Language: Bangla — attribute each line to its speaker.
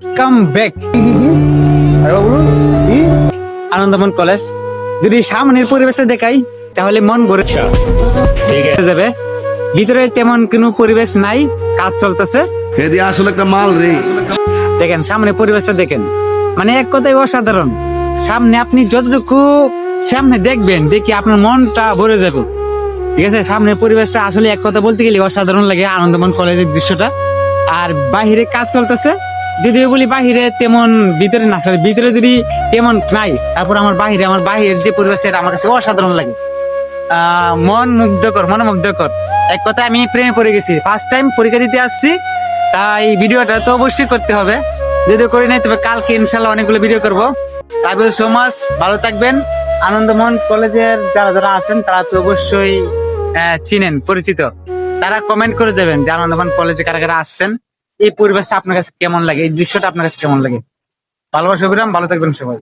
Speaker 1: Come back আনন্দমন college. যদি সামনের পরিবেশটা দেখাই তাহলে মন ভরে যাবে। ভিতরে তেমন কোনো পরিবেশ নাই, কাজ চলতেছে।
Speaker 2: আসলে একটা মাল রে।
Speaker 1: দেখেন সামনে পরিবেশটা দেখেন, মানে এক কথায় অসাধারণ। সামনে আপনি যতটুকু সামনে দেখবেন দেখি আপনার মনটা ভরে যাবে। ঠিক আছে, সামনের পরিবেশটা আসলে এক কথা বলতে গেলে অসাধারণ লাগে, আনন্দমন কলেজের দৃশ্যটা। আর বাহিরে কাজ চলতেছে, যদিও বলি বাহিরে তেমন, ভিতরে না, সরি ভিতরে যদি তেমন নাই, তারপর আমার বাহিরের যে পরিবেশটা এটা আমার কাছে অসাধারণ লাগে। মনোমুগ্ধকর। এক কথা আমি প্রেমে পড়ে গেছি। ফার্স্ট টাইম পরীক্ষা দিতে আসছি, তাই ভিডিওটা তো অবশ্যই করতে হবে। যদিও করি নাই, তবে কালকে ইনশাল্লাহ অনেকগুলো ভিডিও করবো। তারপরে সো মাচ, ভালো থাকবেন। আনন্দমন কলেজের যারা আছেন তারা তো অবশ্যই চিনেন, পরিচিত। তারা কমেন্ট করে যাবেন যে আনন্দমন কলেজে কারা কারা আসছেন, এই পরিবেশটা আপনার কাছে কেমন লাগে, এই দৃশ্যটা আপনার কাছে কেমন লাগে। ভালোবাসা অবিরাম, ভালো থাকবেন সবাই।